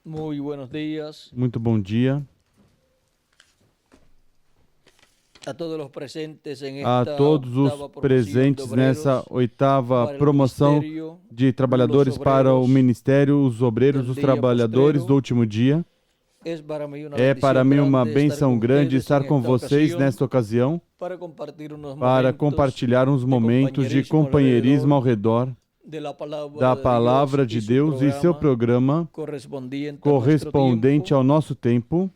Muy buenos días Muito bom dia a todos los presentes en a esta todos os octava promoción de presentes nessa obreros oitava para el promoção ministerio, de trabalhadores para o ministério, os obreiros, del os día trabalhadores postrero. do último dia. Es para mí una É para mim uma grande bênção grande ustedes estar en com esta vocês ocasión nesta ocasião para compartir unos para momentos compartilhar uns momentos de companheirismo ao redor de la palabra da de palavra Dios de y su Deus e seu programa correspondiente a correspondente nuestro ao nosso tempo. tiempo.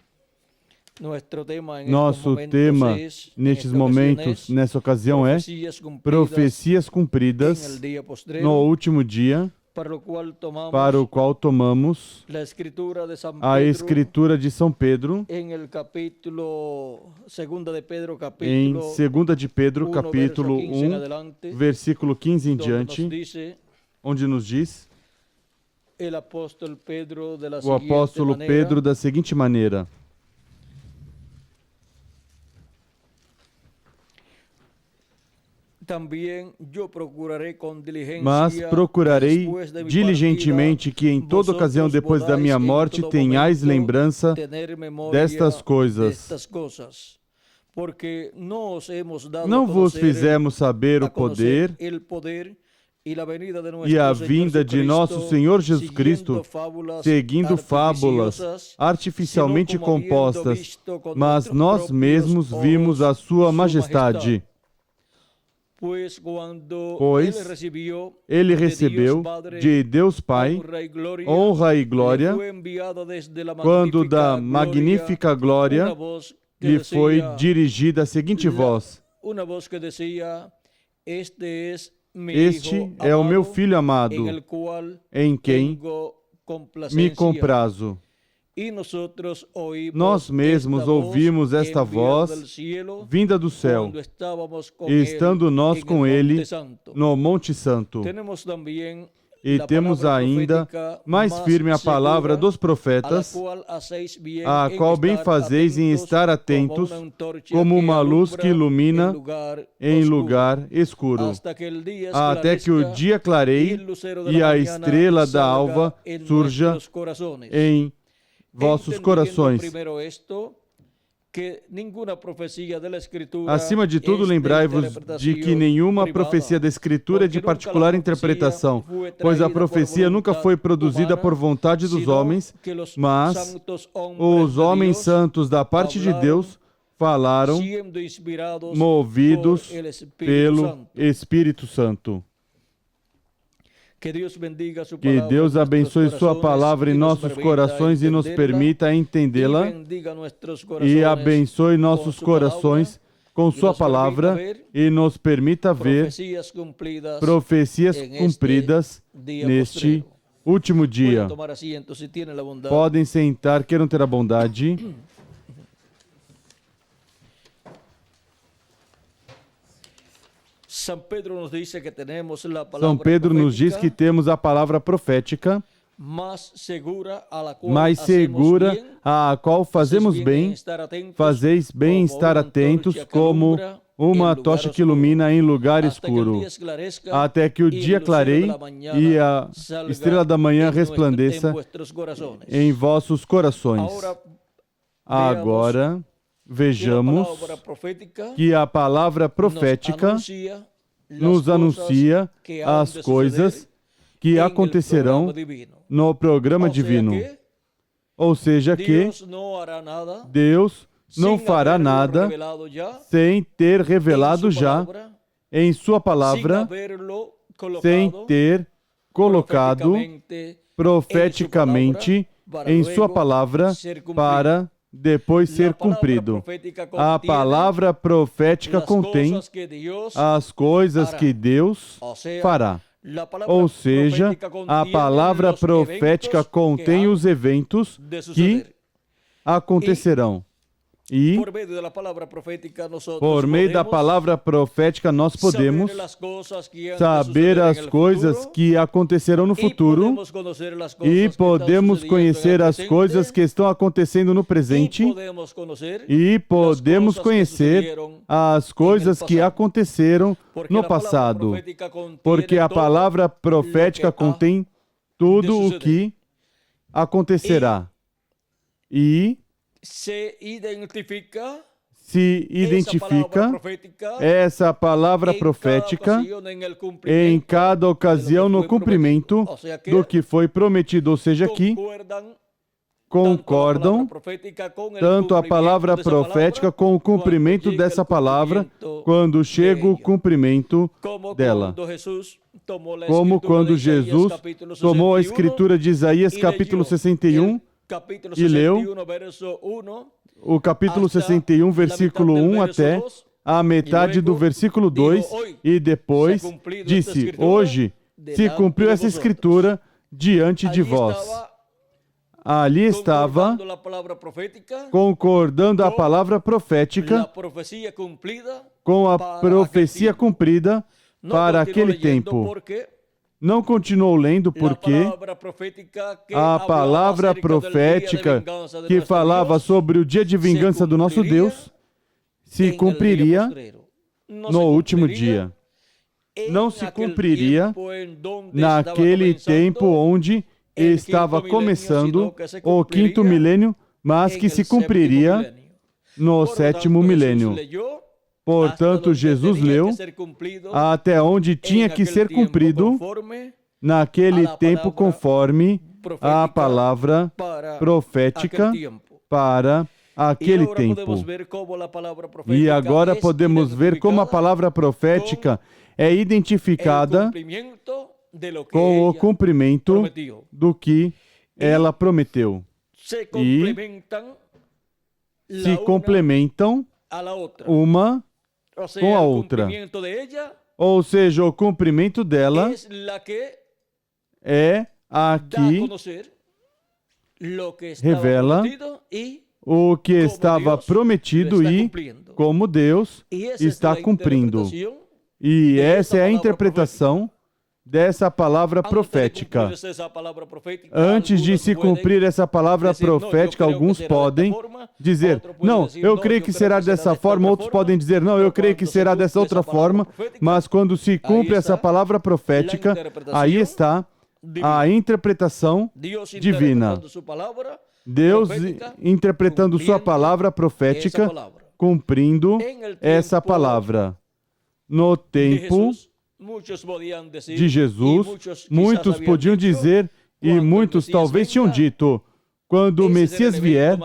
Nuestro tema en Nosso estos momentos tema es, en nestes esta ocasión momentos, es nessa ocasião é profecías cumplidas profecias en cumpridas el día postrero, no último dia, para para o qual tomamos la escritura de San a Pedro Escritura de São Pedro, en el capítulo, segunda de Pedro, em capítulo 2 de Pedro, 1, capítulo verso 15 en 1, adelante, versículo 15 em donde nos diante, dice onde nos diz el apóstol Pedro de la o siguiente apóstolo manera: Pedro da seguinte maneira: Também eu procurarei com diligência, mas procurarei depois de mi diligentemente que em toda ocasião depois da minha morte tenhais lembrança tener memoria destas coisas. destas coisas, porque não os hemos dado Não a vos conocer fizemos saber a o poder conocer el poder e a venida de e a nuestro vinda de nosso Senhor Jesus siguiendo Cristo, fábulas seguindo fábulas artificiosas, artificialmente sino como habiendo compostas, visto con mas nuestros nós próprios mesmos vimos a ojos sua su majestade. Pois quando Pois ele recebeu de Deus Pai honra e glória, quando da magnífica glória lhe foi dirigida a seguinte voz: uma voz que dizia: Este é o meu filho amado, em quem me comprazo. Nós mesmos ouvimos esta voz vinda do céu, estando nós com ele no Monte Santo. E temos ainda mais firme a palavra dos profetas, a qual bem fazeis em estar atentos, como uma luz que ilumina em lugar escuro, até que o dia clareie e a estrela da alva surja em vossos corações. Acima de tudo, lembrai-vos de que nenhuma profecia da Escritura é de particular interpretação, pois a profecia nunca foi produzida por vontade dos homens, mas os homens santos da parte de Deus falaram, movidos pelo Espírito Santo. Que Deus abençoe sua palavra em nossos corações e nos permita entendê-la, e abençoe nossos corações com sua palavra e nos permita ver profecias cumpridas neste último dia. Podem sentar, queiram ter a bondade. São Pedro nos diz que temos a palavra profética mais segura, a qual fazemos bem, fazeis bem estar atentos como uma tocha que ilumina em lugar escuro, até que o dia clareie e a estrela da manhã resplandeça em vossos corações. Agora, vejamos que a palavra profética nos anuncia as coisas que acontecerão no programa divino. Ou seja, que Deus não fará nada sem ter revelado já em sua palavra, sem ter colocado profeticamente em sua palavra para depois ser cumprido. A palavra profética contém as coisas que Deus fará. Ou seja, a palavra profética contém os eventos que acontecerão. E, por meio da palavra profética, nós podemos saber as coisas que acontecerão no futuro e podemos conhecer as coisas que estão acontecendo no presente e podemos conhecer as coisas que aconteceram no passado, porque a palavra profética contém tudo o que acontecerá. E se identifica essa palavra profética em cada ocasião no cumprimento do que foi prometido. Ou seja, aqui concordam tanto a palavra profética com o cumprimento dessa palavra quando chega o cumprimento dela. Como quando Jesus tomou a escritura de Isaías capítulo 61 e leu o capítulo 61, versículo 1 até a metade do versículo 2 e depois disse: hoje se cumpriu essa escritura diante de vós. Ali estava concordando a palavra profética com a profecia cumprida para aquele tempo. Não continuou lendo porque a palavra profética que falava sobre o dia de vingança do nosso Deus se cumpriria no último dia. Não se cumpriria naquele tempo onde estava começando o 5º milênio, mas que se cumpriria no 7º milênio. Portanto, Jesus leu até onde tinha que ser cumprido naquele tempo conforme a palavra profética para aquele tempo. E agora podemos ver como a palavra profética é identificada com o cumprimento do que ela prometeu. E se complementam uma com a outra. Ou seja, o cumprimento dela é a que revela o que estava prometido e como Deus está cumprindo. E essa é a interpretação dessa palavra profética. Antes de se cumprir essa palavra profética, alguns podem dizer: não, eu creio que será dessa forma. Outros podem dizer: não, eu creio que será dessa outra forma. Mas quando se cumpre essa palavra profética, aí está a interpretação divina. Deus interpretando sua palavra profética, cumprindo essa palavra. No tempo de Jesus, muitos podiam dizer, e muitos talvez tinham dito: quando o Messias vier,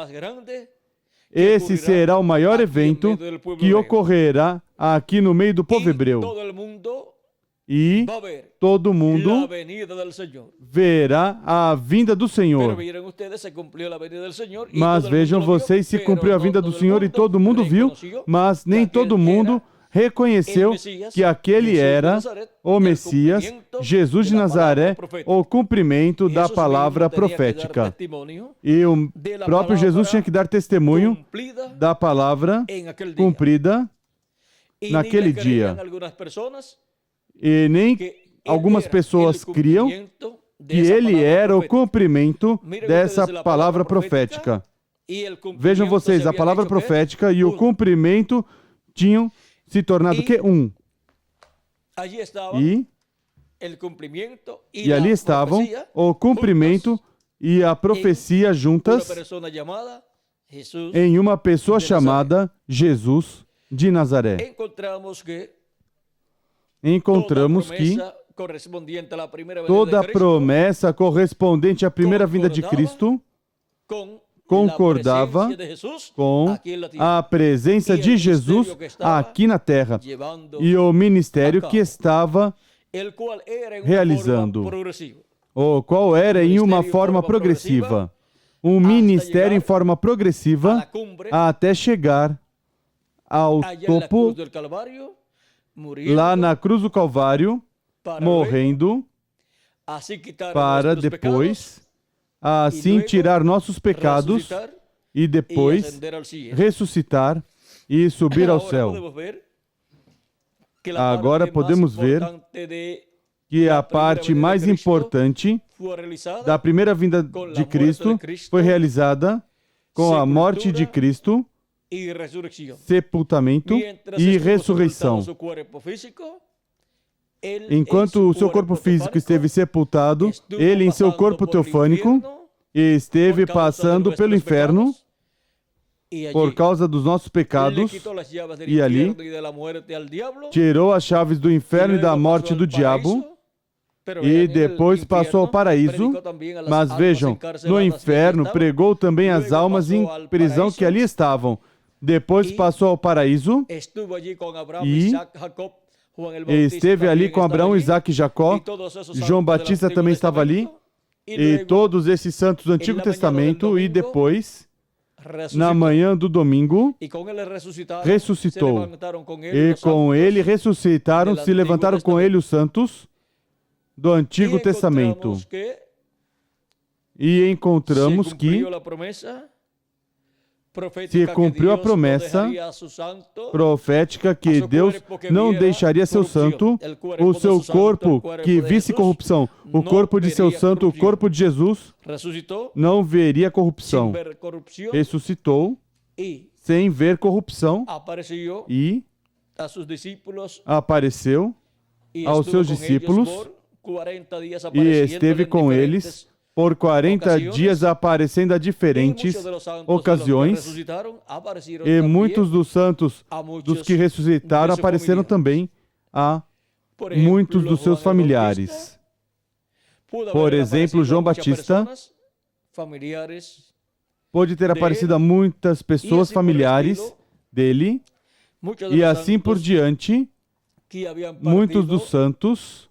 esse será o maior evento que ocorrerá aqui no meio do povo hebreu. E todo mundo verá a vinda do Senhor. Mas vejam vocês, se cumpriu a vinda do Senhor e todo mundo viu, mas nem todo mundo reconheceu que aquele era o Messias, Jesus de Nazaré, o cumprimento da palavra profética. E o próprio Jesus tinha que dar testemunho da palavra cumprida naquele dia. E nem algumas pessoas criam que ele era o cumprimento dessa palavra profética. Vejam vocês, a palavra profética e o cumprimento tinham se tornado que um. E ali estavam o cumprimento e a profecia juntas em uma pessoa chamada Jesus de Nazaré. Encontramos que toda promessa correspondente à primeira vinda de Cristo concordava com a presença de Jesus aqui na terra e o ministério que estava realizando, o qual era em uma forma progressiva, um ministério em forma progressiva até chegar ao topo, lá na cruz do Calvário, morrendo para depois assim tirar nossos pecados e depois ressuscitar e subir ao céu. Agora podemos ver que a parte mais importante da primeira vinda de Cristo foi realizada com a morte de Cristo, sepultamento e ressurreição. Enquanto o seu corpo físico esteve sepultado, ele em seu corpo teofânico esteve passando pelo inferno por causa dos nossos pecados, e ali tirou as chaves do inferno e da morte do diabo, e depois passou ao paraíso. Mas vejam, no inferno pregou também as almas em prisão que ali estavam. Depois passou ao paraíso e esteve ali com Abraão, Isaac e Jacó. João Batista também estava ali. E todos esses santos do Antigo Testamento. E depois, na manhã do domingo, ressuscitou. E com ele ressuscitaram, se levantaram com ele os santos do Antigo Testamento. E encontramos que se cumpriu a promessa profética que Deus não deixaria seu santo, o seu corpo que visse corrupção, o corpo de seu santo, o corpo de Jesus, não veria corrupção. Ressuscitou sem ver corrupção e apareceu aos seus discípulos e esteve com eles por 40 dias, aparecendo a diferentes ocasiões. E muitos dos santos, dos que ressuscitaram, apareceram também a muitos dos seus familiares. Por exemplo, João Batista pode ter aparecido a muitas pessoas familiares dele, e assim por diante, muitos dos santos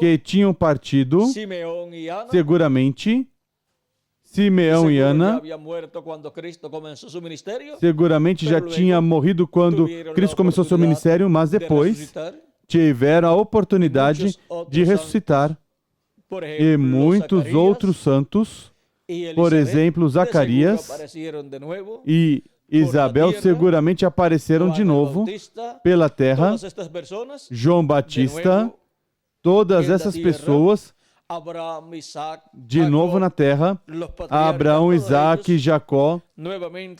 que tinham partido, seguramente, Simeão e Ana, seguramente já tinha morrido quando Cristo começou seu ministério, mas depois tiveram a oportunidade de ressuscitar. E muitos outros santos, por exemplo, Zacarias e Isabel, seguramente apareceram de novo pela terra. João Batista, todas essas pessoas de novo na terra, Abraão, Isaac e Jacó,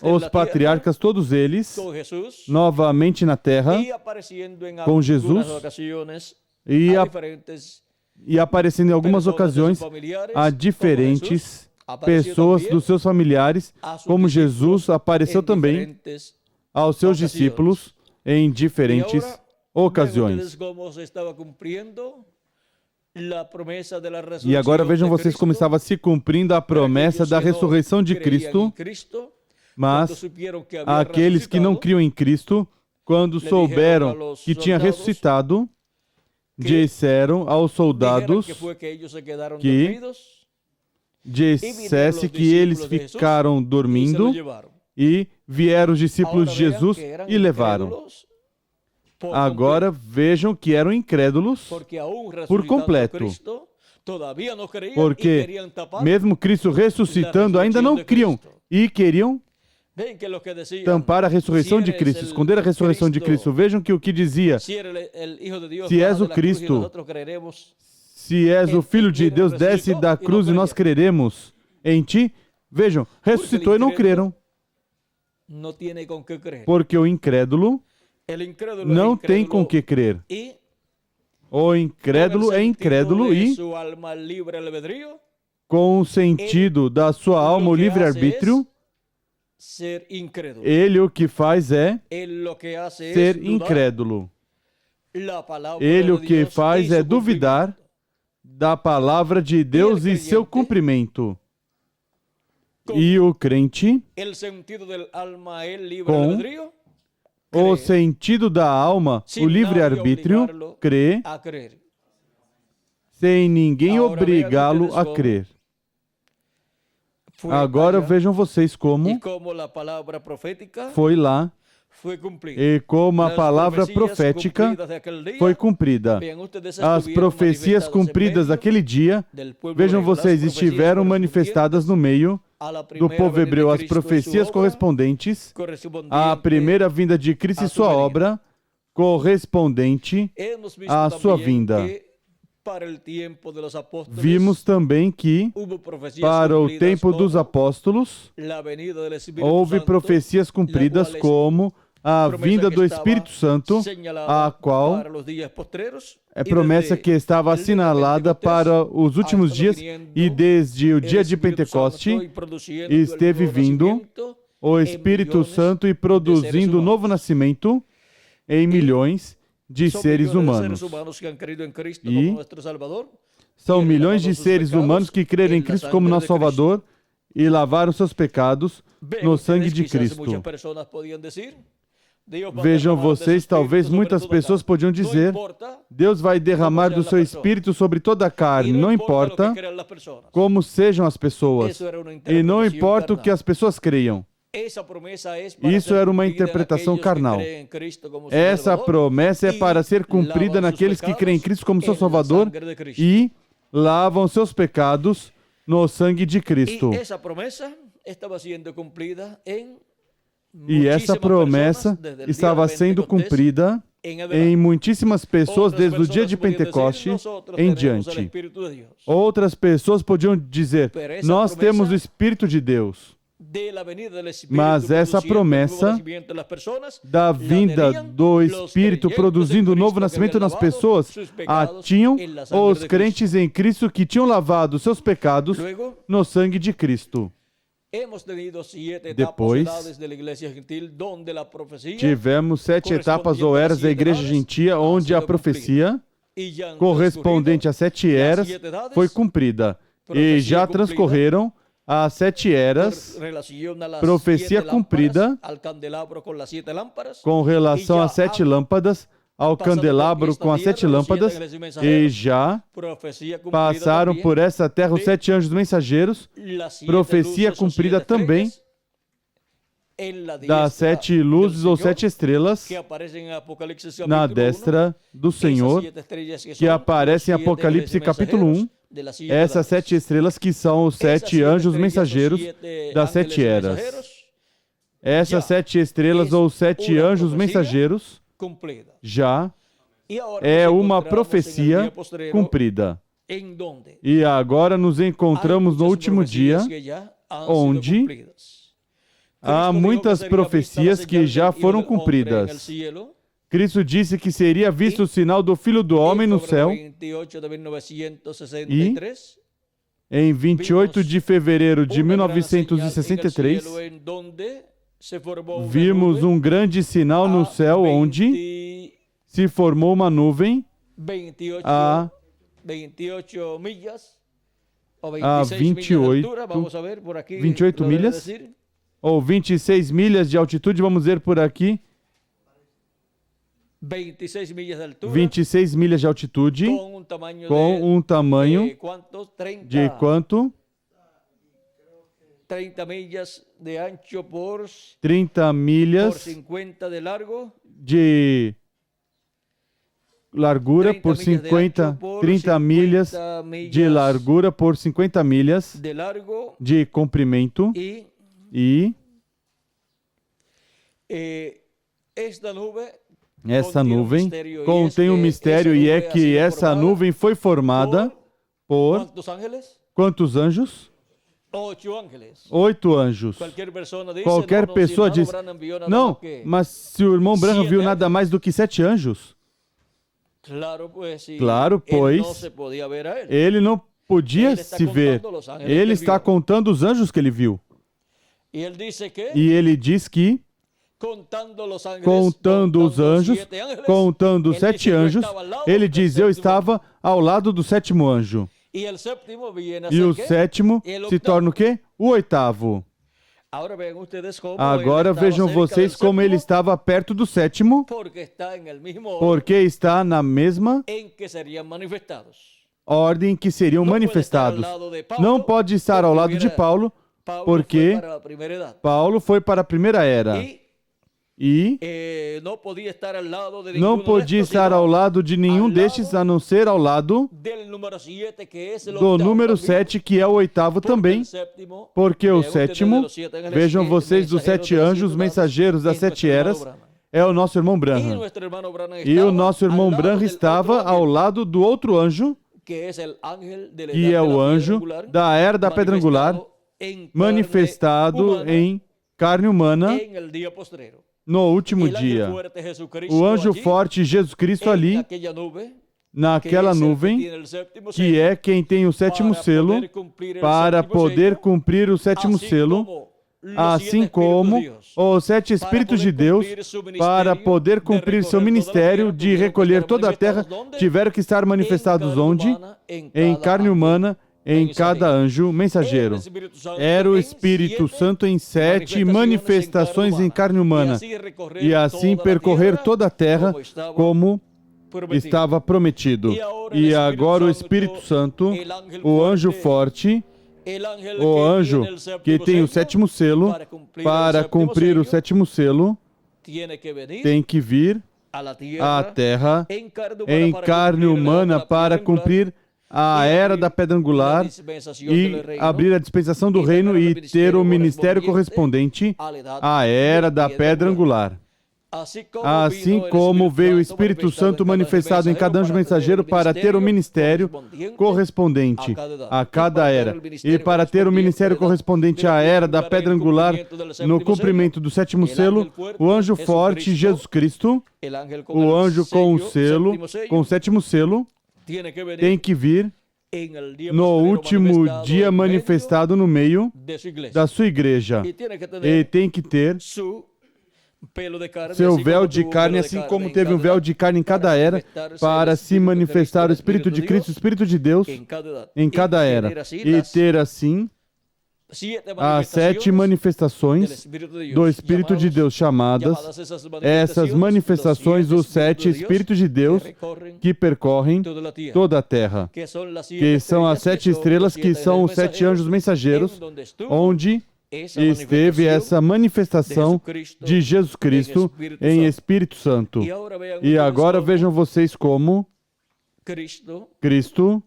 os patriarcas, todos eles, novamente na terra, com Jesus, e aparecendo em algumas ocasiões a diferentes pessoas dos seus familiares, como Jesus apareceu também aos seus discípulos em diferentes ocasiões. E agora vejam vocês como estava se cumprindo a promessa da ressurreição de Cristo, mas aqueles que não criam em Cristo, quando souberam que tinha ressuscitado, disseram aos soldados que dissesse que eles ficaram dormindo, e vieram os discípulos de Jesus e levaram. Agora vejam que eram incrédulos por completo, porque mesmo Cristo ressuscitando ainda não criam e queriam tampar a ressurreição de Cristo, esconder a ressurreição de Cristo. Vejam que o que dizia: se és o Cristo, se és o Filho de Deus, desce da cruz e nós creremos em ti. Vejam, ressuscitou e não creram, porque o incrédulo não tem com que crer. O incrédulo é incrédulo e, com o sentido da sua alma, o livre-arbítrio, ele o que faz é ser incrédulo. Ele o que faz é duvidar da palavra de Deus e seu cumprimento. E o crente, com o sentido da alma, o livre-arbítrio, crê, sem ninguém obrigá-lo a crer. Agora vejam vocês como foi lá, e como a palavra profética foi cumprida. As profecias cumpridas daquele dia, vejam vocês, estiveram manifestadas no meio do povo hebreu. As profecias correspondentes à primeira vinda de Cristo e sua obra, correspondente à sua vinda. Vimos também que, para o tempo dos apóstolos, houve profecias cumpridas como a vinda do Espírito Santo, a qual é promessa que estava assinalada para os últimos dias, e desde o dia de Pentecoste esteve vindo o Espírito Santo e produzindo o novo nascimento em milhões de seres humanos. E são milhões de seres humanos que creram em Cristo como nosso Salvador e lavaram seus pecados no sangue de Cristo. Vejam vocês, talvez muitas pessoas podiam dizer: Deus vai derramar do seu Espírito sobre toda a carne, não importa como sejam as pessoas, e não importa o que as pessoas creiam. Isso era uma interpretação carnal. Essa promessa é para ser cumprida naqueles que creem em Cristo como seu Salvador e lavam seus pecados no sangue de Cristo. E essa promessa estava sendo cumprida em muitíssimas pessoas desde o dia de Pentecoste em diante. Outras pessoas podiam dizer: nós temos o Espírito de Deus. Mas essa promessa da vinda do Espírito produzindo o novo nascimento nas pessoas tinham os crentes em Cristo que tinham lavado seus pecados no sangue de Cristo. Depois, tivemos 7 etapas ou eras da Igreja Gentia, onde a profecia correspondente às 7 eras foi cumprida. E já transcorreram as 7 eras, profecia cumprida com relação às 7 lâmpadas, ao candelabro com as 7 lâmpadas, e já passaram por essa terra os 7 anjos mensageiros, profecia cumprida também das 7 luzes ou 7 estrelas na destra do Senhor, que aparecem em Apocalipse capítulo 1, essas 7 estrelas que são os 7 anjos mensageiros das 7 eras. Essas 7 estrelas ou 7 anjos mensageiros já é uma profecia cumprida. E agora nos encontramos no último dia, onde há muitas profecias que já foram cumpridas. Cristo disse que seria visto o sinal do Filho do Homem no céu. E em 28 de fevereiro de 1963, vimos um grande sinal no céu onde se formou uma nuvem a 28 milhas ou 26 milhas de altitude, vamos ver por aqui. 26 milhas de altitude, com um tamanho de quanto? 30 milhas de ancho por 30 milhas 50 de largo, de largura por 50, 30 milhas de largura por 50 milhas de comprimento. E essa nuvem contém um mistério, e é que essa nuvem foi formada por quantos anjos? 8 anjos. Qualquer pessoa diz: não, mas se o irmão Branham viu nada mais do que 7 anjos. Claro, pois ele não podia se ver. Ele está contando os anjos que ele viu. E ele diz que contando os anjos, contando os 7 anjos, ele diz: eu estava ao lado do 7º anjo. E o 7º se torna o quê? O 8º. Agora vejam vocês como ele estava perto do 7º, porque está na mesma ordem que seriam manifestados. Não pode estar ao lado de Paulo, porque Paulo foi para a primeira era. E não podia estar ao lado de nenhum destes, a não ser ao lado do número 7, que é o 8º também, porque o 7º, vejam vocês, dos 7 anjos mensageiros das 7 eras, é o nosso irmão Branham. E o nosso irmão Branham estava ao lado do outro anjo, que é o anjo da era da pedra angular, manifestado em carne humana no último dia. O anjo forte Jesus Cristo ali, naquela nuvem, que é quem tem o sétimo selo, para poder cumprir o sétimo selo, assim como os 7 Espíritos de Deus, para poder cumprir seu ministério de recolher toda a terra, tiveram que estar manifestados onde? Em carne humana, em cada anjo mensageiro. Era o Espírito Santo em 7 manifestações em carne humana, e assim percorrer toda a terra como estava prometido. E agora o Espírito Santo, o anjo forte, o anjo que tem o sétimo selo, para cumprir o sétimo selo, tem que vir à terra em carne humana para cumprir a era da pedra angular e abrir a dispensação do reino e ter o ministério correspondente à era da pedra angular. Assim como veio o Espírito Santo manifestado em cada anjo mensageiro para ter o ministério correspondente a cada era, e para ter o ministério correspondente à era da pedra angular no cumprimento do sétimo selo, o anjo forte, Jesus Cristo, o anjo com o selo, com o sétimo selo, tem que vir no último dia manifestado no meio da sua igreja. E tem que ter seu véu de carne, assim como teve um véu de carne em cada era, para se manifestar o Espírito de Cristo, o Espírito de Deus, em cada era. E ter, assim, as 7 manifestações do Espírito de Deus, chamadas essas manifestações, os 7 Espíritos de Deus que percorrem toda a terra, que são as 7 estrelas, que são os 7 anjos mensageiros, onde esteve essa manifestação de Jesus Cristo em Espírito Santo. E agora vejam vocês como Cristo,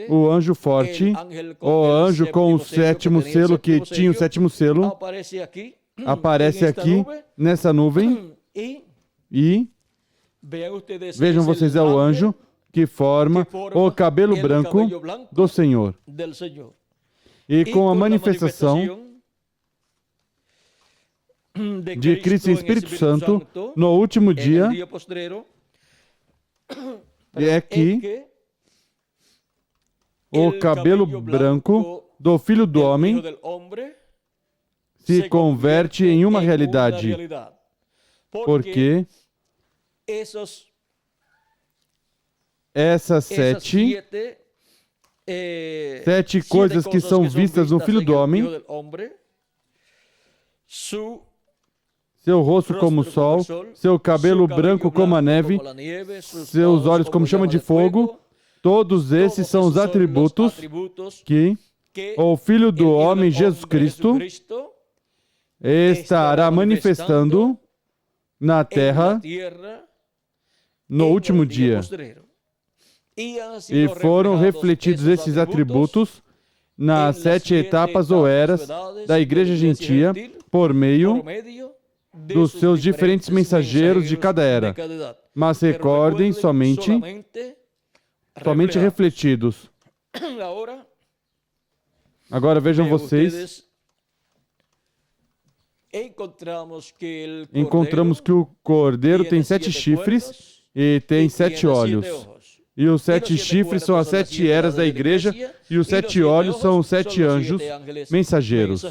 o anjo forte, o anjo com o sétimo selo, que tinha o sétimo selo, aparece aqui nessa nuvem, e vejam vocês, é o anjo que forma o cabelo branco do Senhor. E com a manifestação de Cristo e Espírito Santo, no último dia, é que o cabelo branco do Filho do Homem se converte em uma realidade. Porque essas 7 coisas que são vistas no Filho do Homem, seu rosto como o sol, seu cabelo branco como a neve, seus olhos como chama de fogo, todos esses são os atributos que o Filho do Homem, Jesus Cristo, estará manifestando na terra no último dia. E foram refletidos esses atributos nas 7 etapas ou eras da Igreja Gentia por meio dos seus diferentes mensageiros de cada era. Mas recordem, somente refletidos. Agora vejam vocês, encontramos que o Cordeiro tem 7 chifres e tem 7 olhos. E os 7 chifres são as 7 eras da igreja, e os 7 olhos são os 7 anjos mensageiros.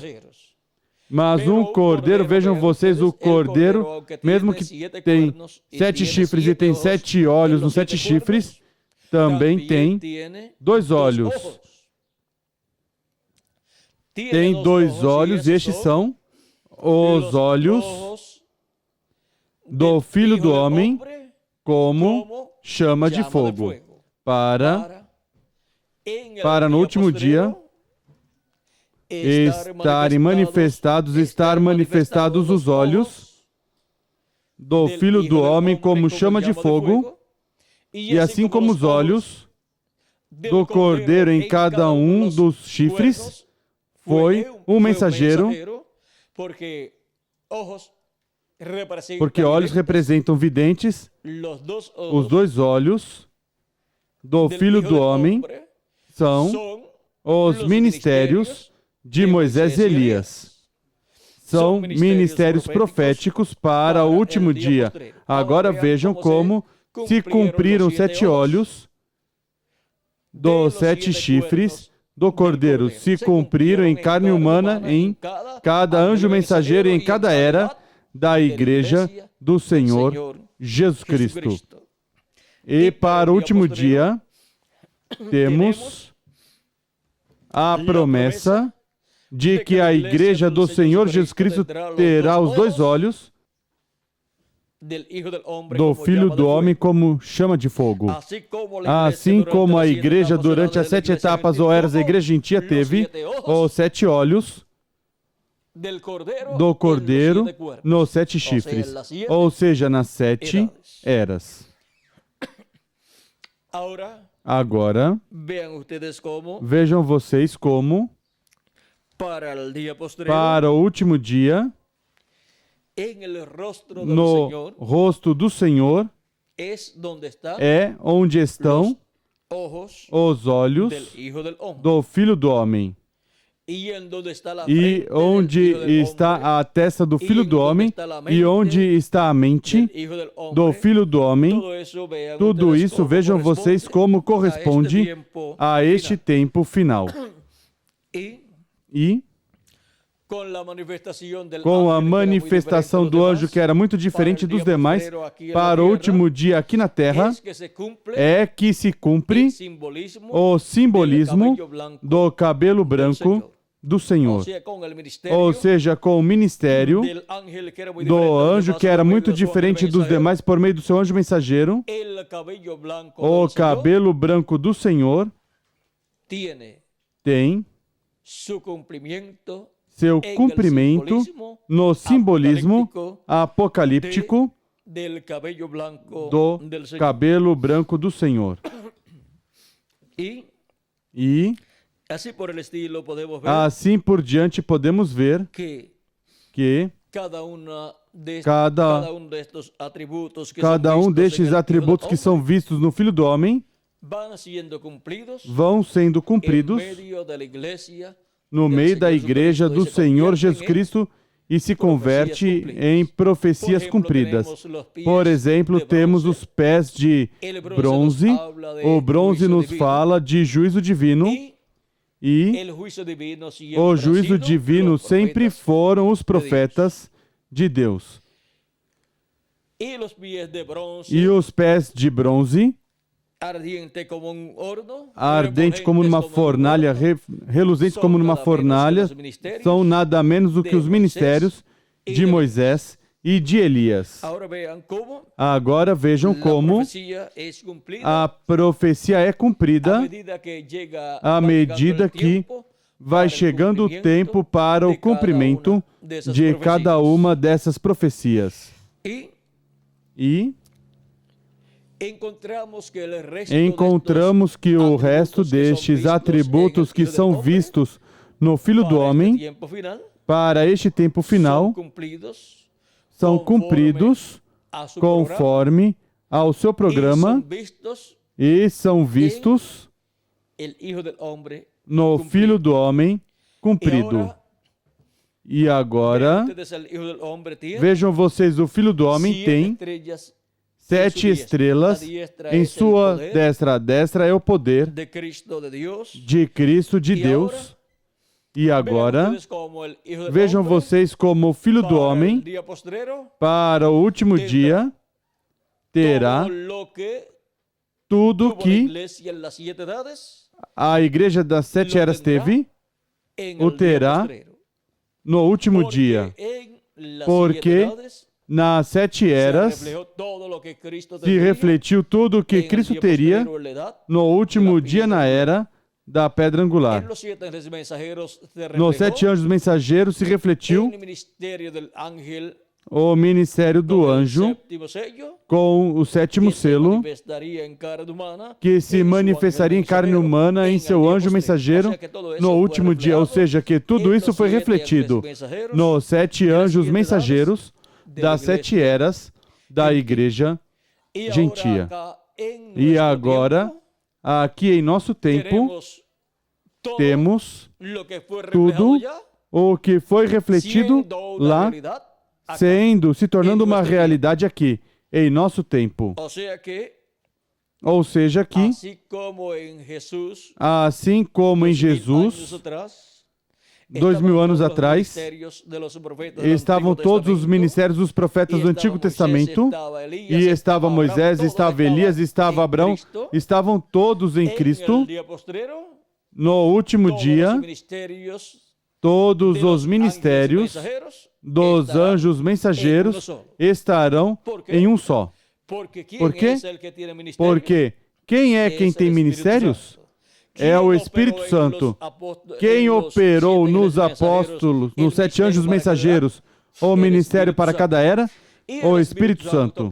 Mas um cordeiro, vejam vocês, o cordeiro, mesmo que tem 7 chifres e tem 7 olhos nos 7 chifres, também tem 2 olhos. Tem 2 olhos, e estes são os olhos do Filho do Homem, como chama de fogo, para no último dia estar manifestados os olhos do Filho do Homem como chama de fogo, e assim como os olhos do Cordeiro em cada um dos chifres, foi um mensageiro, porque olhos representam videntes, os 2 olhos do Filho do Homem são os ministérios de Moisés e Elias. são ministérios proféticos para o último dia. Agora vejam como se cumpriram os 7 olhos dos 7 chifres do Cordeiro. Se cumpriram em carne humana em cada anjo mensageiro e em cada era da Igreja do Senhor Jesus Cristo. E para o último dia, temos a promessa de que a Igreja do Senhor Jesus Cristo terá os 2 olhos do Filho do Homem como chama de fogo. Assim como a Igreja durante as 7 etapas ou eras da Igreja Gentia teve os 7 olhos do Cordeiro nos 7 chifres, ou seja, nas 7 eras. Agora, vejam vocês como para o último dia, no rosto do Senhor, é onde estão os olhos do Filho do Homem. E onde está a testa do Filho do Homem, e onde está a mente do Filho do Homem, tudo isso, vejam vocês como corresponde a este tempo final. E com a manifestação do anjo, que era muito diferente dos demais, para o último dia aqui na terra, é que se cumpre o simbolismo do cabelo branco do Senhor. Ou seja, com o ministério do anjo, que era muito diferente dos demais por meio do seu anjo mensageiro, o cabelo branco do Senhor tem seu cumprimento no simbolismo apocalíptico do cabelo branco do Senhor. E assim por diante podemos ver que cada um destes atributos que são vistos no Filho do Homem vão sendo cumpridos no meio da Igreja do Senhor Jesus Cristo e se converte em profecias cumpridas. Por exemplo, temos os pés de bronze. O bronze nos fala de juízo divino. E o juízo divino sempre foram os profetas de Deus. E os pés de bronze, ardente como numa fornalha, reluzente como numa fornalha, são nada menos do que os ministérios de Moisés e de Elias. Agora vejam como a profecia é cumprida à medida que vai chegando o tempo para o cumprimento de cada uma dessas profecias. E encontramos que o resto destes atributos que são vistos no Filho do Homem para este tempo final são cumpridos conforme ao seu programa e são vistos no Filho do Homem cumprido. E agora, vejam vocês, o Filho do Homem tem 7 estrelas em sua destra. A destra é o poder de Cristo de Deus. E agora, vejam vocês como o Filho do Homem, para o último dia, terá tudo que a Igreja das 7 eras teve, o terá no último dia. Porque nas 7 eras se refletiu tudo o que Cristo teria no último dia na era da pedra angular. Nos 7 anjos mensageiros se refletiu o ministério do anjo com o 7º selo, que se manifestaria em carne humana em seu anjo mensageiro no último dia. Ou seja, que tudo isso foi refletido nos 7 anjos mensageiros das 7 eras da Igreja Gentia. E agora, aqui em nosso tempo, temos tudo o que foi refletido lá, se tornando uma realidade aqui, em nosso tempo. Ou seja que, assim como em Jesus, 2000 anos atrás, estavam todos os ministérios dos profetas do Antigo Testamento, e estava Moisés, estava Elias, estava Abraão, estavam todos em Cristo. No último dia, todos os ministérios dos anjos mensageiros estarão em um só. Por quê? Porque quem é quem tem ministérios? É o Espírito Santo. Quem operou nos apóstolos, nos 7 anjos mensageiros, o ministério para cada era? O Espírito Santo.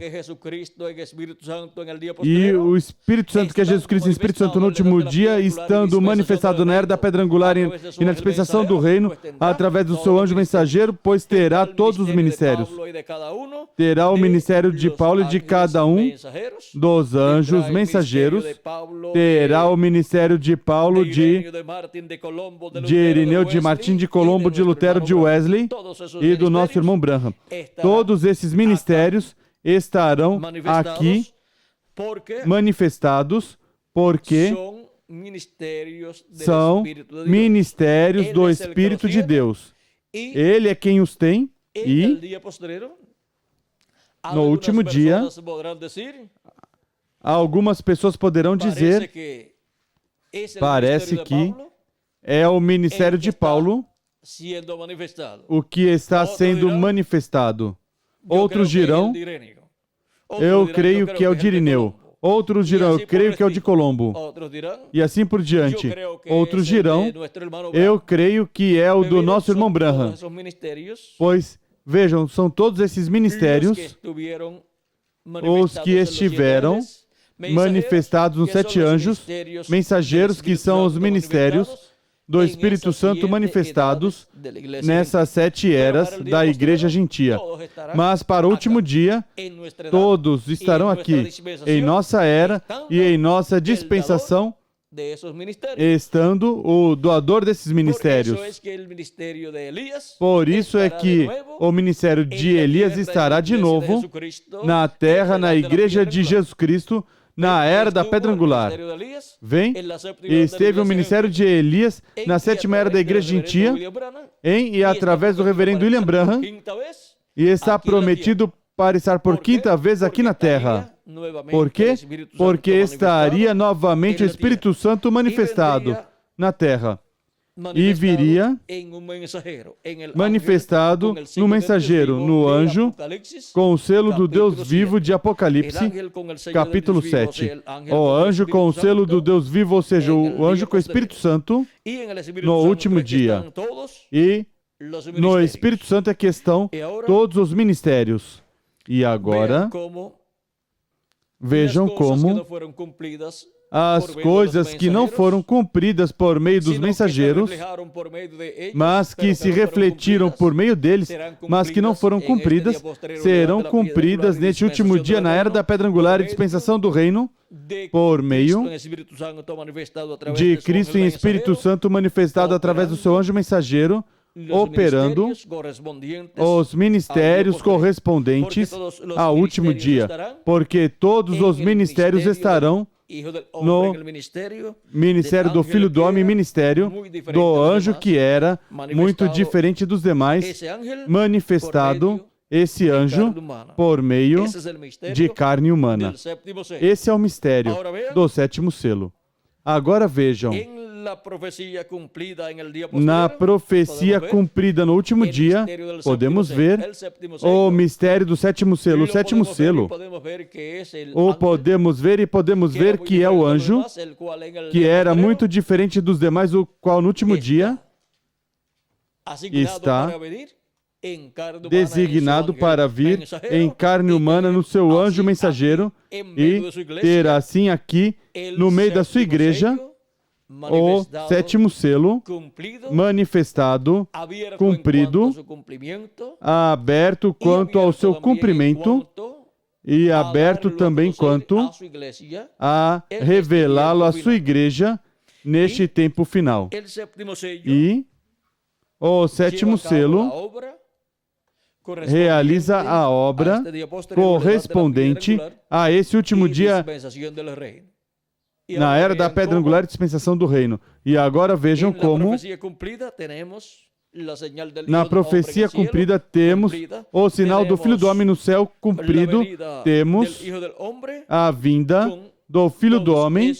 E o Espírito Santo, que é Jesus Cristo, e o Espírito Santo no último dia, estando manifestado na era da pedra angular e na dispensação do reino, através do seu anjo mensageiro, pois terá todos os ministérios. Terá o ministério de Paulo e de cada um dos anjos mensageiros. Terá o ministério de Paulo, de Irineu, de Martim, de Colombo, de Lutero, de Wesley e do nosso irmão Branham. Todos esses ministérios estarão aqui manifestados porque são ministérios do Espírito de Deus. Ele é quem os tem e no último dia algumas pessoas poderão dizer: parece que é o ministério de Paulo o que está sendo manifestado. Outros dirão: eu creio que é o de Irineu. Outros dirão: eu creio que é o de Colombo. E assim por diante. Outros dirão: eu creio que é o do nosso irmão Branham. Pois, vejam, são todos esses ministérios os que estiveram manifestados nos 7 anjos mensageiros, que são os ministérios do Espírito Santo manifestados nessas 7 eras da Igreja Gentia. Mas para o último dia, todos estarão aqui em nossa era e em nossa dispensação, estando o doador desses ministérios. Por isso é que o ministério de Elias estará de novo na terra, na Igreja de Jesus Cristo, na era da pedra angular. Vem, e esteve o ministério de Elias na 7ª era da Igreja Gentia, e através do reverendo William Branham, e está prometido para estar por 5ª vez aqui na terra. Por quê? Porque estaria novamente o Espírito Santo manifestado na terra. E viria manifestado no mensageiro, no anjo, com o selo do Deus vivo de Apocalipse, capítulo 7. O anjo com o selo do Deus vivo, ou seja, o anjo com o Espírito Santo, no último dia. E no Espírito Santo é que estão todos os ministérios. E agora, vejam como as coisas que não foram cumpridas por meio dos mensageiros, mas que se refletiram por meio deles, mas que não foram cumpridas, serão cumpridas neste último dia, na era da pedra angular e dispensação do reino, por meio de Cristo em Espírito Santo manifestado através do seu anjo mensageiro, operando os ministérios correspondentes ao último dia, porque todos os ministérios estarão no ministério do Filho do Homem, ministério do anjo, que era muito diferente dos demais, manifestado, esse anjo, por meio de carne humana. Esse é o mistério do 7º selo. Agora vejam, na profecia cumprida no último dia, podemos ver o mistério do 7º selo. O 7º selo, ou podemos ver e podemos ver que é o anjo, que era muito diferente dos demais, o qual no último dia está designado para vir em carne humana no seu anjo mensageiro e ter assim aqui, no meio da sua igreja, o 7º selo manifestado, cumprido, aberto quanto ao seu cumprimento e aberto também quanto a revelá-lo à sua igreja neste tempo final. E O sétimo selo realiza a obra correspondente a esse último dia na era da pedra angular e dispensação do reino. E agora vejam como na profecia cumprida temos o sinal do Filho do Homem no céu cumprido, temos a vinda do Filho do Homem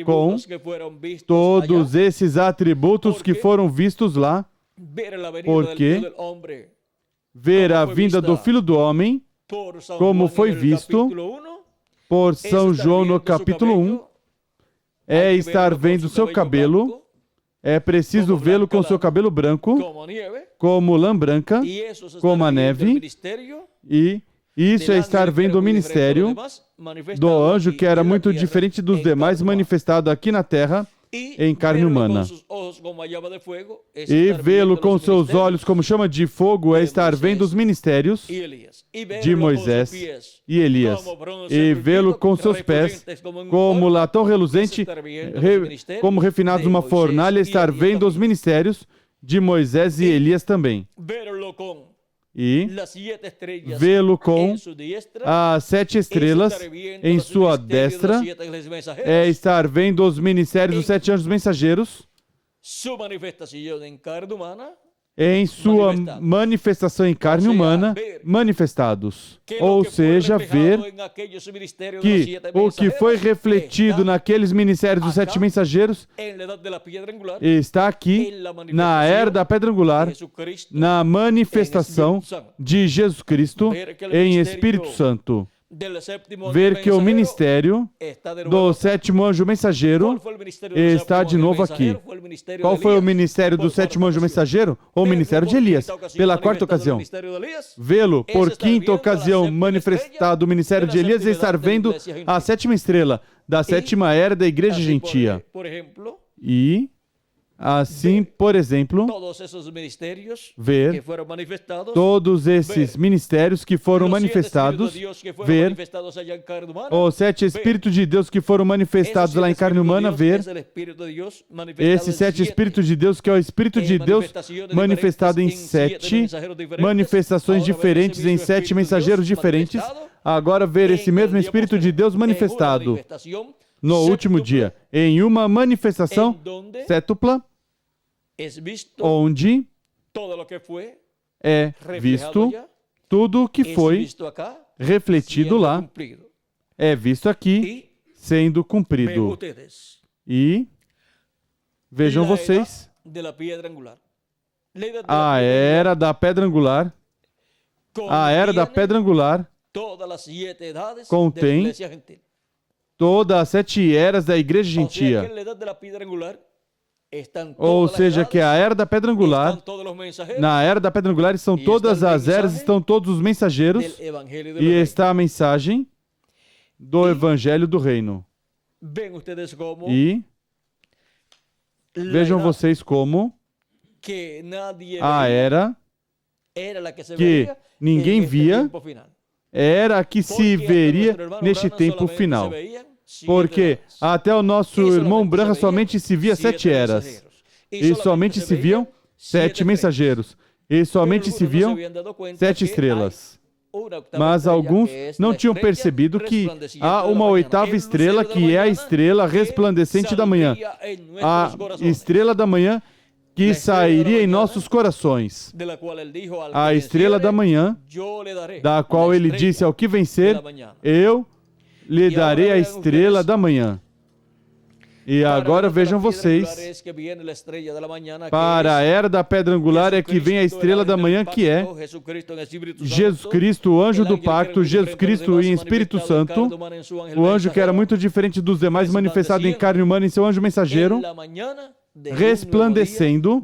com todos esses atributos que foram vistos lá, porque ver a vinda do Filho do Homem, como foi visto por São João no capítulo 1, é estar vendo seu cabelo, é preciso vê-lo com seu cabelo branco, como lã branca, como a neve, e isso é estar vendo o ministério do anjo, que era muito diferente dos demais, manifestado aqui na terra, em carne humana. E vê-lo com seus olhos como chama de fogo é estar vendo os ministérios de Moisés e Elias. E vê-lo com seus pés como latão reluzente, como refinados numa fornalha, estar vendo os ministérios de Moisés e Elias também. E vê-lo com as 7 estrelas em sua destra, é estar vendo os ministérios dos 7 anjos mensageiros em sua manifestação em carne humana, manifestados. Ou seja, ver que o que foi refletido naqueles ministérios dos 7 mensageiros está aqui na era da pedra angular, na manifestação de Jesus Cristo em Espírito Santo. Ver que o ministério do 7º anjo mensageiro está de novo aqui. Qual foi o ministério do 7º anjo mensageiro? O ministério de Elias, pela 4ª ocasião. Vê-lo por 5ª ocasião manifestado o ministério de Elias e estar vendo a 7ª estrela da 7ª era da igreja gentia. E assim, por exemplo, ver todos esses ministérios que foram manifestados, ver os 7 Espíritos de Deus que foram manifestados lá em carne humana, ver esses 7 Espíritos de Deus, que é o Espírito de Deus manifestado em 7 manifestações diferentes, em 7 mensageiros diferentes. Agora ver esse mesmo Espírito de Deus manifestado no último dia, em uma manifestação sétupla, onde é visto tudo o que foi refletido lá, é visto aqui sendo cumprido. E vejam vocês, a era da pedra angular, contém todas as 7 eras da igreja gentia. Ou seja, que a era da pedra angular, na era da pedra angular estão todas as eras, estão todos os mensageiros, e está a mensagem do Evangelho do Reino. E vejam vocês como a era que ninguém via era a que se veria neste tempo final. Porque até o nosso irmão Branham somente se via 7 eras. E somente se viam 7 mensageiros. E somente se viam 7 estrelas. Mas alguns não tinham percebido que há uma 8ª estrela, que é a estrela resplandecente da manhã. A estrela da manhã que sairia em nossos corações. A estrela da manhã, da qual ele disse: ao que vencer, eu lhe darei a estrela da manhã. E agora vejam vocês, para a era da pedra angular é que vem a estrela da manhã, que é Jesus Cristo, o anjo do pacto, Jesus Cristo em Espírito Santo, o anjo que era muito diferente dos demais, manifestado em carne humana em seu anjo mensageiro, resplandecendo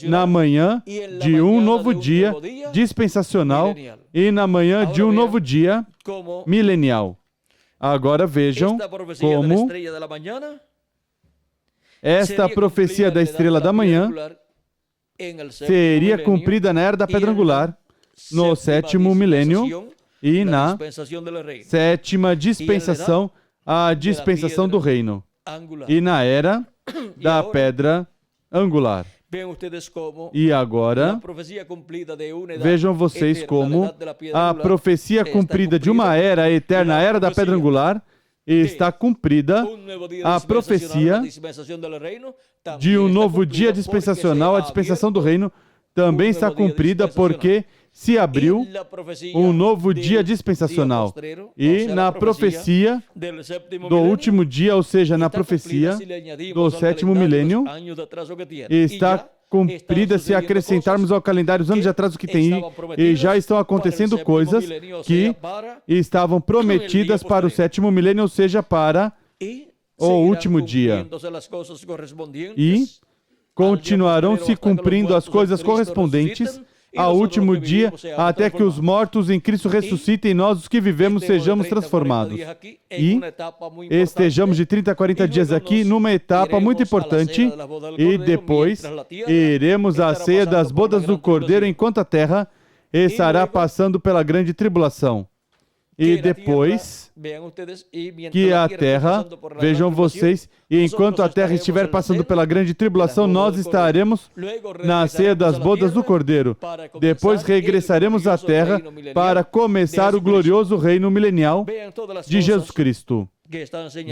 na manhã de um novo dia dispensacional e na manhã de um novo dia milenial. Agora vejam como esta profecia da estrela da manhã seria cumprida na era da pedra angular, no 7º milênio e na 7ª dispensação, a dispensação do reino, e na era da pedra angular. E agora, vejam vocês como a profecia cumprida de uma era eterna, a era da pedra angular, está cumprida a profecia de um novo dia dispensacional, a dispensação do reino, também está cumprida porque se abriu um novo dia dispensacional. E na profecia do último dia, ou seja, na profecia do sétimo milênio, está cumprida se acrescentarmos ao calendário os anos de atraso que tem, e já estão acontecendo coisas que estavam prometidas para o sétimo milênio, ou seja, para o último dia. E continuarão se cumprindo as coisas correspondentes ao último dia, até que os mortos em Cristo ressuscitem e nós, os que vivemos, sejamos transformados. E estejamos de 30 a 40 dias aqui numa etapa muito importante, e depois iremos à ceia das bodas do Cordeiro enquanto a terra estará passando pela grande tribulação. E depois que a terra, vejam vocês, e enquanto a terra estiver passando pela grande tribulação, nós estaremos na ceia das bodas do Cordeiro. Depois regressaremos à terra para começar o glorioso reino milenial de Jesus Cristo.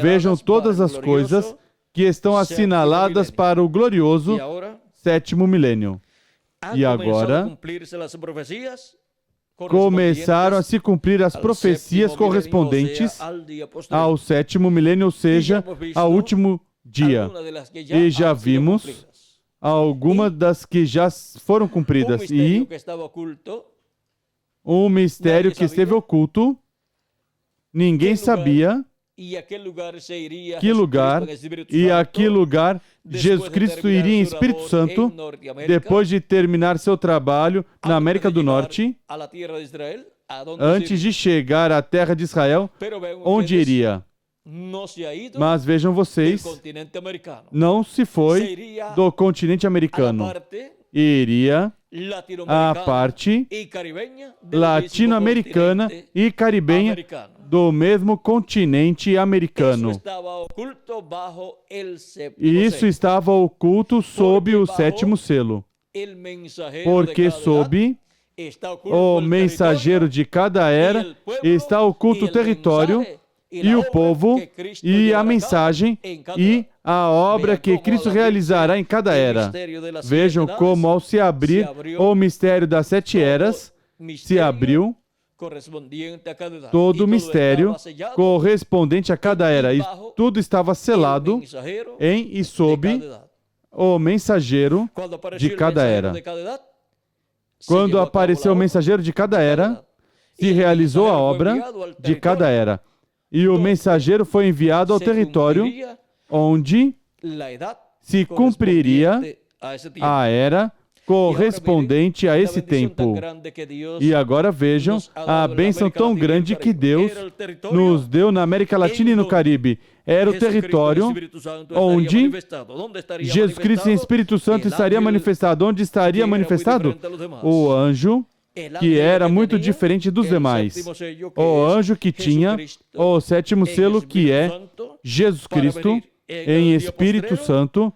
Vejam todas as coisas que estão assinaladas para o glorioso sétimo milênio. E agora começaram a se cumprir as profecias correspondentes ao sétimo milênio, ou seja, ao último dia. E já vimos algumas das que já foram cumpridas. E um mistério que esteve oculto, ninguém sabia que lugar, e a que lugar Jesus Cristo iria em Espírito Santo depois de terminar seu trabalho na América do Norte, antes de chegar à terra de Israel, onde iria. Mas vejam vocês, não se foi do continente americano, iria à parte latino-americana e caribenha do mesmo continente americano. E isso estava oculto sob o sétimo selo, porque sob o mensageiro de cada era está oculto o território e o povo e a mensagem e a obra que Cristo realizará em cada era. Vejam como, ao se abrir o mistério das 7 eras, se abriu todo o mistério correspondente a cada era. E tudo estava selado em e sob o mensageiro de cada era. Quando apareceu o mensageiro de cada era, se realizou a obra de cada era. E o mensageiro foi enviado ao território onde se cumpriria a era correspondente a esse tempo. E agora vejam a bênção tão grande que Deus nos deu na América Latina e no Caribe. Era o território onde Jesus Cristo em Espírito Santo estaria manifestado. Onde estaria manifestado? O anjo, que era muito diferente dos demais. O anjo que tinha o sétimo selo, que é Jesus Cristo em Espírito Santo,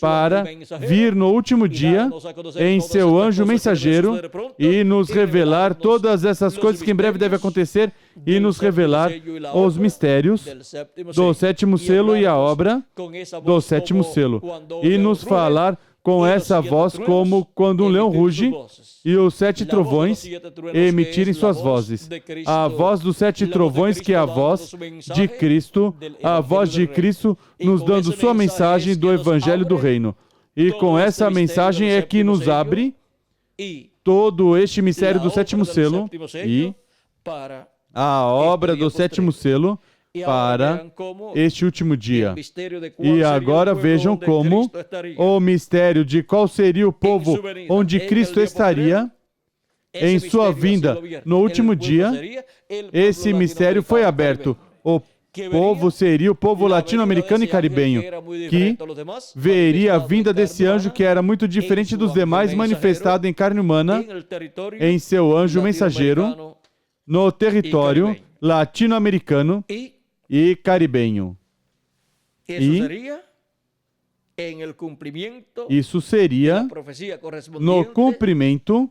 para vir no último dia em seu anjo mensageiro e nos revelar todas essas coisas que em breve devem acontecer e nos revelar os mistérios do sétimo selo e a obra do sétimo selo e nos falar com essa voz como quando um leão ruge e os 7 trovões emitirem suas vozes. A voz dos 7 trovões, que é a voz de Cristo, a voz de Cristo nos dando sua mensagem do Evangelho do Reino. E com essa mensagem é que nos abre todo este mistério do sétimo selo e a obra do sétimo selo para este último dia. E agora vejam como o mistério de qual seria o povo onde Cristo estaria em sua vinda no último dia, esse mistério foi aberto. O povo seria o povo latino-americano e caribenho, que veria a vinda desse anjo que era muito diferente dos demais, manifestado em carne humana, em seu anjo mensageiro, no território latino-americano e caribenho. E Isso seria no cumprimento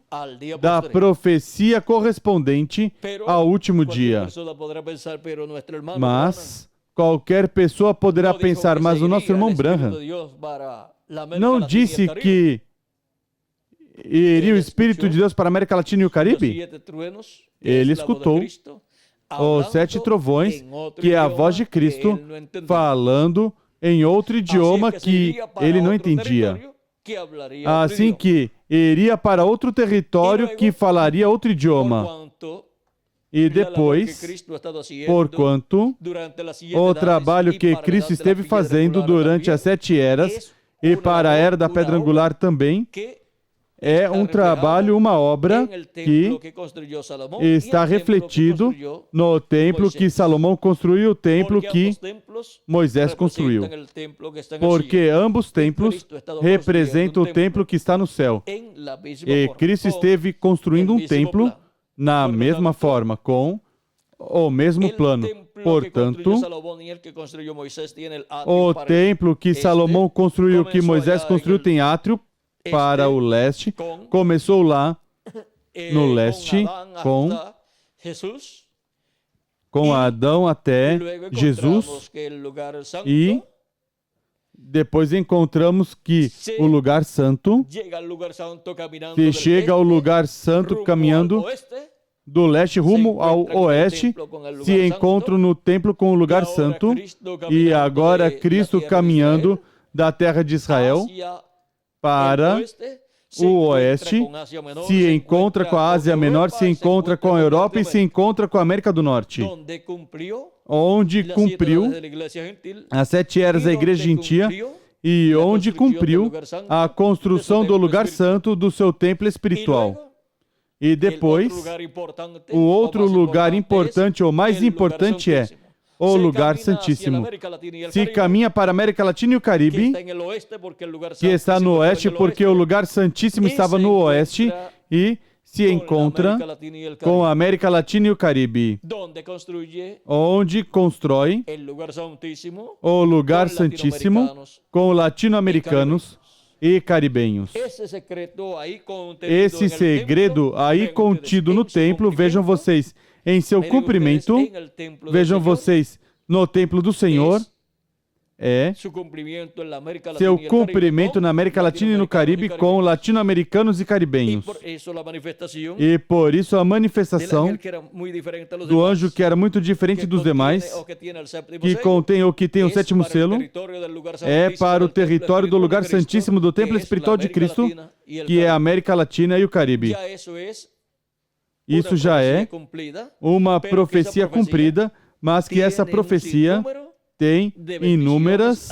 da profecia correspondente ao último dia. Mas qualquer pessoa poderá pensar, mas o nosso irmão Branham não disse que iria o Espírito de Deus para a América Latina e o Caribe? Ele escutou os 7 trovões, que é a voz de Cristo falando em outro idioma que ele não entendia. Assim que iria para outro território que falaria outro idioma. E depois, porquanto o trabalho que Cristo esteve fazendo durante as 7 eras, e para a era da pedra angular também, é um trabalho, uma obra que está refletido no templo que Salomão construiu e o templo que Moisés construiu. Porque ambos templos representam o templo que está no céu. E Cristo esteve construindo um templo na mesma forma, com o mesmo plano. Portanto, o templo que Salomão construiu, que Moisés construiu, tem átrio para o leste, começou lá no leste com Adão até Jesus, e depois encontramos que o lugar santo, se chega ao lugar santo caminhando do leste rumo ao oeste, se encontra no templo com o lugar santo, e agora Cristo caminhando da terra de Israel para o oeste, se encontra com a Ásia Menor, se encontra com a Europa e se encontra com a América do Norte, onde cumpriu as 7 eras da Igreja Gentia e onde cumpriu a construção do lugar santo do seu templo espiritual. E depois, o outro lugar importante, ou mais importante, é o lugar santíssimo. Se caminha para a América Latina e o Caribe, que está no oeste, porque o lugar santíssimo estava no oeste, e se encontra com a América Latina e o Caribe, onde constrói o lugar santíssimo com latino-americanos e caribenhos. Esse segredo aí contido no templo, vejam vocês, em seu cumprimento, vejam vocês, no templo do Senhor, seu cumprimento na América Latina e no Caribe com latino-americanos e caribenhos. E por isso a manifestação do anjo, que era muito diferente dos demais, que contém ou que tem o 7º selo, é para o território do lugar santíssimo do templo espiritual de Cristo, que é a América Latina e o Caribe. Isso já é uma profecia cumprida, mas que essa profecia tem inúmeras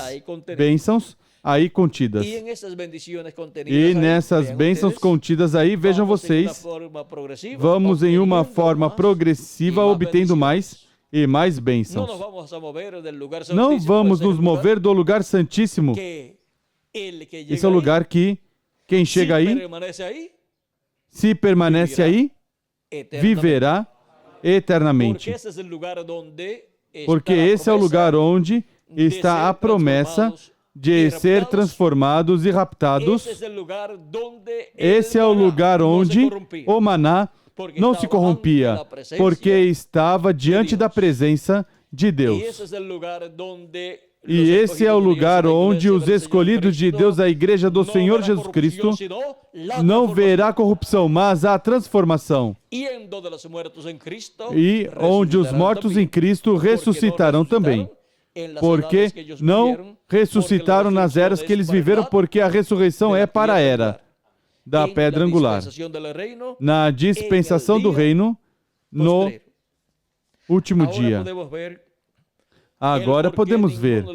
bênçãos aí contidas. E nessas bênçãos contidas aí, vejam vocês, vamos em uma forma progressiva obtendo mais e mais bênçãos. Não vamos nos mover do lugar santíssimo. Esse é o lugar que quem chega aí, se permanece aí, viverá eternamente. Porque esse é o lugar onde está a promessa de ser transformados e raptados. Esse é o lugar onde o maná não se corrompia, porque estava diante da presença de Deus. E esse é o lugar onde os escolhidos de Deus, a Igreja do Senhor Jesus Cristo, não verá corrupção, mas a transformação. E onde os mortos em Cristo ressuscitarão também. Porque não ressuscitaram nas eras que eles viveram, porque a ressurreição é para a era da pedra angular. Na dispensação do reino, no último dia. Agora podemos ver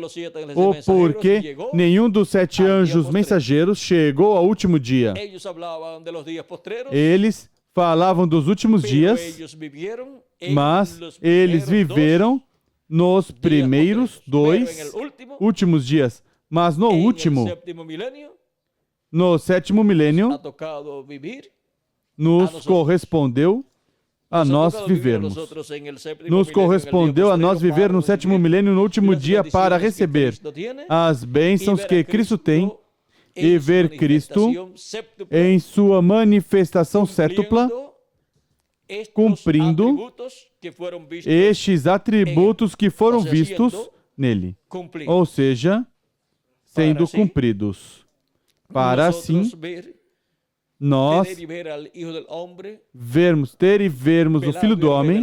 o porquê nenhum dos 7 anjos mensageiros chegou ao último dia. Eles falavam dos últimos dias, mas eles viveram nos primeiros 2 últimos dias. Mas no último, no 7º milênio, nos correspondeu a nós vivermos. Nos correspondeu a nós viver no sétimo milênio, no último dia, para receber as bênçãos que Cristo tem e ver Cristo em sua manifestação sétupla, cumprindo estes atributos que foram vistos nele, ou seja, sendo cumpridos, para assim nós ter e vermos o Filho do Homem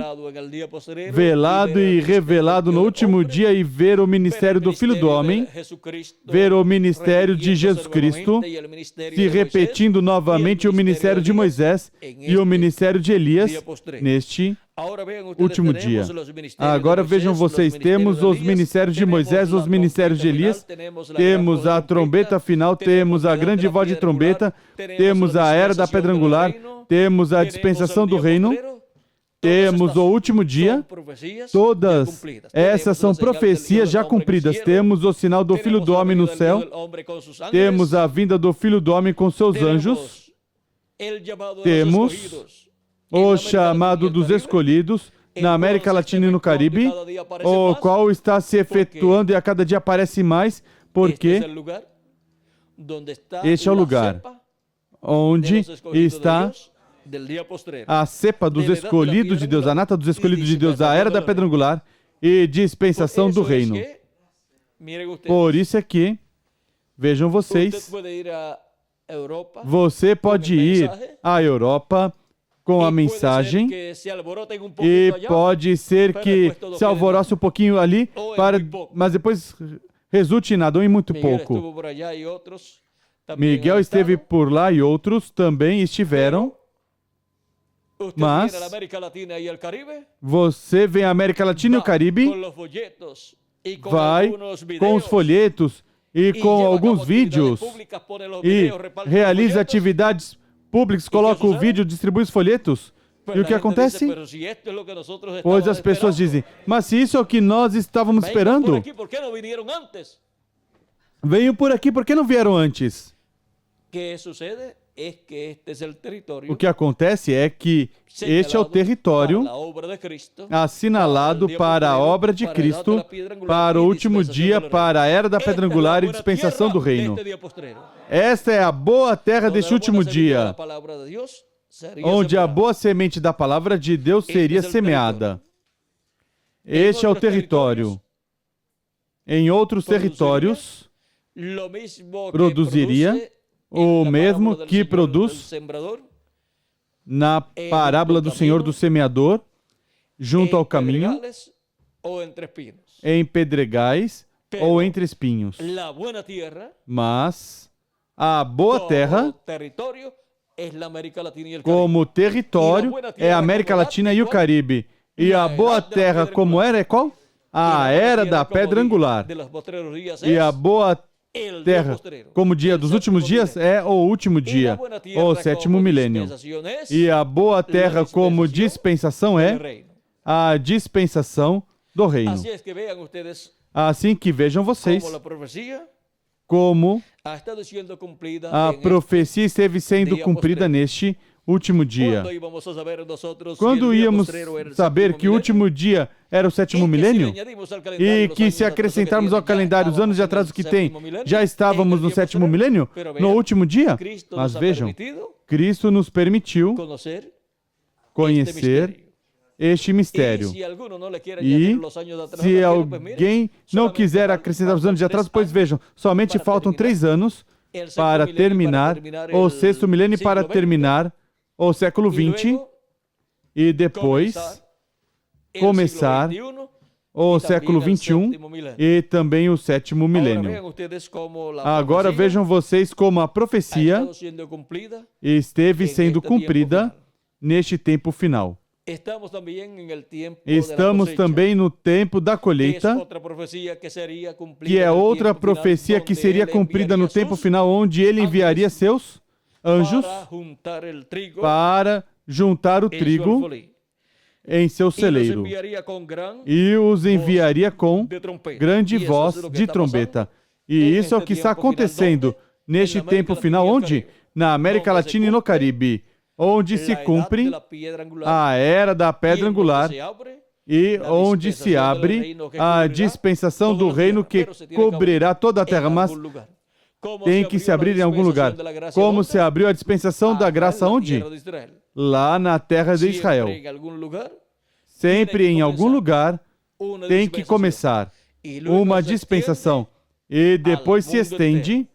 velado e revelado no último dia e ver o ministério do Filho do Homem, ver o ministério de Jesus Cristo se repetindo novamente o ministério de Moisés e o ministério de Elias neste último dia. Agora vejam vocês, temos os ministérios de Moisés, os ministérios de Elias, temos a trombeta final, temos a grande voz de trombeta, temos a era da pedra angular, temos a dispensação do reino, temos o último dia. Todas essas são profecias já cumpridas. Temos o sinal do Filho do Homem no céu, temos a vinda do Filho do Homem com seus anjos, temos o chamado dos escolhidos na América Latina e no Caribe, o qual está se efetuando e a cada dia aparece mais, porque este é o lugar onde está a cepa dos escolhidos de Deus, a nata dos escolhidos de Deus, a era da pedra angular e dispensação do reino. Por isso é que, vejam vocês, você pode ir à Europa com a mensagem e pode ser que se alvoroce um pouquinho ali, mas depois resulte em nada ou em muito pouco. Miguel esteve por lá e outros também estiveram, mas você vem à América Latina e o Caribe, vai com os folhetos e com alguns vídeos e realiza atividades públicas, coloca o vídeo, distribui os folhetos. E o que acontece? Pois as pessoas dizem, mas se isso é o que nós estávamos esperando, venham por aqui, por que não vieram antes? O que acontece é que este é o território assinalado para a obra de Cristo, para o último dia, para a era da pedra angular e dispensação do reino. Esta é a boa terra deste último dia, onde a boa semente da palavra de Deus seria semeada. Este é o território. Em outros territórios, produziria o mesmo que produz na parábola do Senhor do semeador, junto ao caminho, em pedregais ou entre espinhos. Mas a boa terra, como território, é a América Latina e o Caribe. E a boa terra, como era, é qual? A era da pedra angular. E a boa terra, como dia dos últimos dias, é o último dia, o sétimo milênio. E a boa terra, como dispensação, é a dispensação do reino. Assim que vejam vocês como a profecia esteve sendo cumprida neste último dia. Quando íamos saber que o último dia era o sétimo milênio e que se acrescentarmos ao calendário os anos de atraso que tem, já estávamos no sétimo milênio, no último dia? Mas vejam, Cristo nos permitiu conhecer este mistério. E se alguém não quiser acrescentar os anos de atraso, pois vejam, somente faltam 3 anos para terminar o sexto milênio e para terminar o século XX e depois começar o século XXI e também o sétimo milênio. Agora vejam vocês como a profecia esteve sendo cumprida neste tempo final. Estamos também no tempo da colheita, que é outra profecia que seria cumprida no tempo final, onde ele enviaria seus anjos para juntar o trigo em seu celeiro e os enviaria com grande voz de trombeta. E isso é o que está acontecendo neste tempo final, onde? Na América Latina e no Caribe, onde se cumpre a era da pedra angular e onde se abre a dispensação do reino que cobrirá toda a terra, mas tem que se abrir em algum lugar. Como se abriu a dispensação da graça onde? Lá na terra de Israel. Sempre em algum lugar tem que começar uma dispensação e depois se estende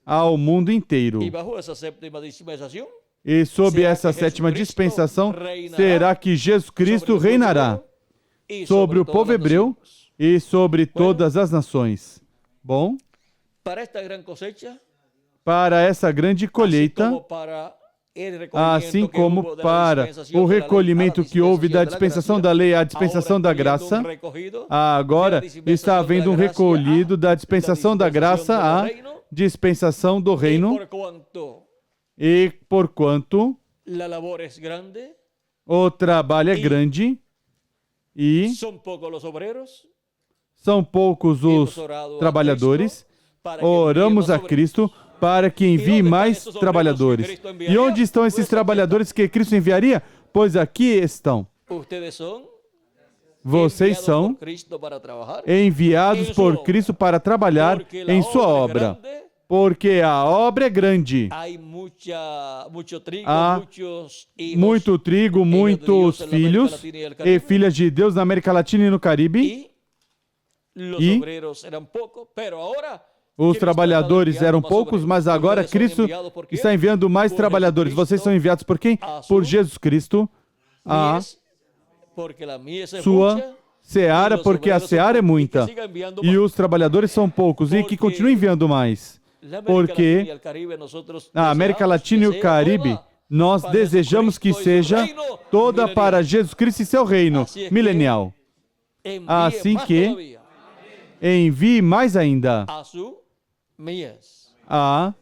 ao mundo inteiro. E sob essa sétima dispensação, será que Jesus Cristo reinará sobre o povo hebreu e sobre todas as nações. Bom, para essa grande colheita, assim como para o recolhimento que houve da dispensação da lei à dispensação da graça, agora está havendo um recolhido da dispensação da graça à dispensação do reino. E porquanto o trabalho é grande e são poucos os trabalhadores, oramos a Cristo para que envie mais trabalhadores. E onde estão esses trabalhadores que Cristo enviaria? Pois aqui estão. Vocês são enviados por Cristo para trabalhar em sua obra. Porque a obra é grande. Há muito trigo, muitos filhos e filhas de Deus na América Latina e no Caribe. E os trabalhadores eram poucos, mas agora Cristo está enviando mais trabalhadores. Vocês são enviados por quem? Por Jesus Cristo. A sua seara, porque a seara é muita. E os trabalhadores são poucos. E que continue enviando mais. Porque na América Latina e o Caribe, nós desejamos que seja toda para Jesus Cristo e seu reino milenial. Assim que envie mais ainda a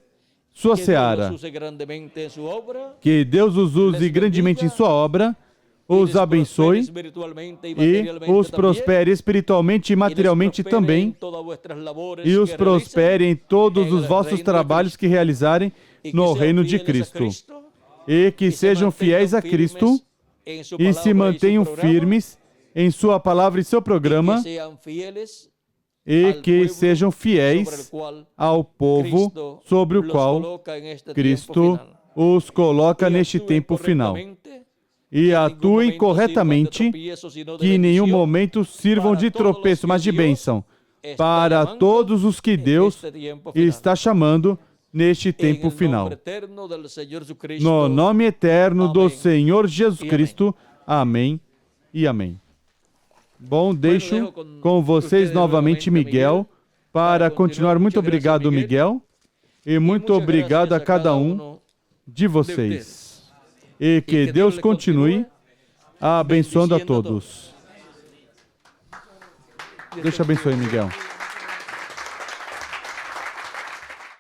sua seara. Que Deus os use grandemente em sua obra, os abençoe e os prospere espiritualmente e materialmente também, e os prospere em todos os vossos trabalhos que realizarem no reino de Cristo, e que sejam fiéis a Cristo e se mantenham firmes em sua palavra e seu programa, e que sejam fiéis ao povo sobre o qual Cristo os coloca neste tempo final. E atuem corretamente, que em nenhum momento sirvam de tropeço, mas de bênção, para todos os que Deus está chamando neste tempo final. No nome eterno do Senhor Jesus Cristo. Amém e amém. Bom, deixo com vocês novamente Miguel, para continuar. Muito obrigado, Miguel, e muito obrigado a cada um de vocês. E que Deus continue abençoando a todos. Deixa eu abençoar, Miguel.